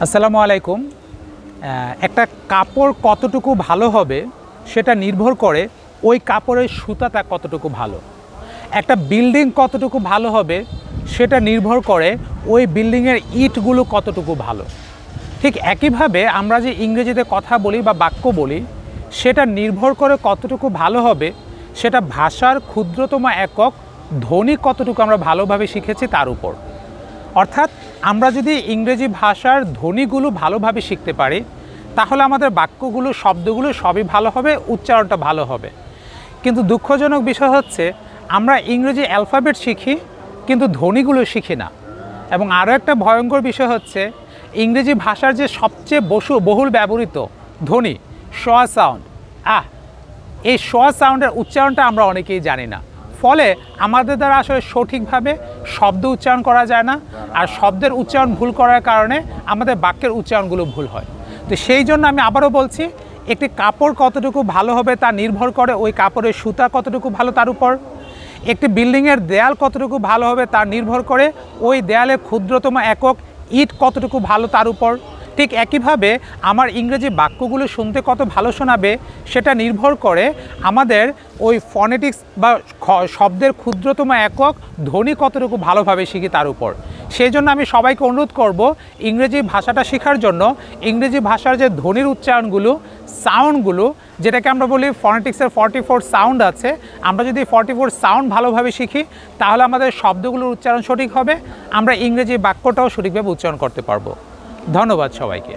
আসসালামু আলাইকুম। একটা কাপড় কতটুকু ভালো হবে সেটা নির্ভর করে ওই কাপড়ের সুতাটা কতটুকু ভালো। একটা বিল্ডিং কতটুকু ভালো হবে সেটা নির্ভর করে ওই বিল্ডিংয়ের ইটগুলো কতটুকু ভালো। ঠিক একইভাবে আমরা যে ইংরেজিতে কথা বলি বা বাক্য বলি সেটা নির্ভর করে কতটুকু ভালো হবে সেটা ভাষার ক্ষুদ্রতম একক ধ্বনি কতটুকু আমরা ভালোভাবে শিখেছি তার উপর। অর্থাৎ আমরা যদি ইংরেজি ভাষার ধ্বনিগুলো ভালোভাবে শিখতে পারি তাহলে আমাদের বাক্যগুলো শব্দগুলো সবই ভালো হবে, উচ্চারণটা ভালো হবে। কিন্তু দুঃখজনক বিষয় হচ্ছে আমরা ইংরেজি অ্যালফাবেট শিখি কিন্তু ধ্বনিগুলো শিখি না। এবং আরও একটা ভয়ঙ্কর বিষয় হচ্ছে ইংরেজি ভাষার যে সবচেয়ে বহুল ব্যবহৃত ধ্বনি শ সাউন্ড, এই শ সাউন্ডের উচ্চারণটা আমরা অনেকেই জানি না। ফলে আমাদের দ্বারা আসলে সঠিকভাবে শব্দ উচ্চারণ করা যায় না, আর শব্দের উচ্চারণ ভুল করার কারণে আমাদের বাক্যের উচ্চারণগুলো ভুল হয়। তো সেই জন্য আমি আবারও বলছি, একটি কাপড় কতটুকু ভালো হবে তা নির্ভর করে ওই কাপড়ের সুতা কতটুকু ভালো তার উপর। একটি বিল্ডিংয়ের দেয়াল কতটুকু ভালো হবে তার নির্ভর করে ওই দেয়ালের ক্ষুদ্রতম একক ইট কতটুকু ভালো তার উপর। ঠিক একইভাবে আমার ইংরেজি বাক্যগুলো শুনতে কত ভালো শোনাবে সেটা নির্ভর করে আমাদের ওই ফনেটিক্স বা শব্দের ক্ষুদ্রতম একক ধ্বনি কতটুকু ভালোভাবে শিখি তার উপর। সেই জন্য আমি সবাইকে অনুরোধ করব ইংরেজি ভাষাটা শেখার জন্য ইংরেজি ভাষার যে ধ্বনির উচ্চারণগুলো, সাউন্ডগুলো, যেটাকে আমরা বলি ফনেটিক্সের 44 সাউন্ড আছে, আমরা যদি 44 সাউন্ড ভালোভাবে শিখি তাহলে আমাদের শব্দগুলোর উচ্চারণ সঠিক হবে, আমরা ইংরেজি বাক্যটাও সঠিকভাবে উচ্চারণ করতে পারবো। ধন্যবাদ সবাইকে।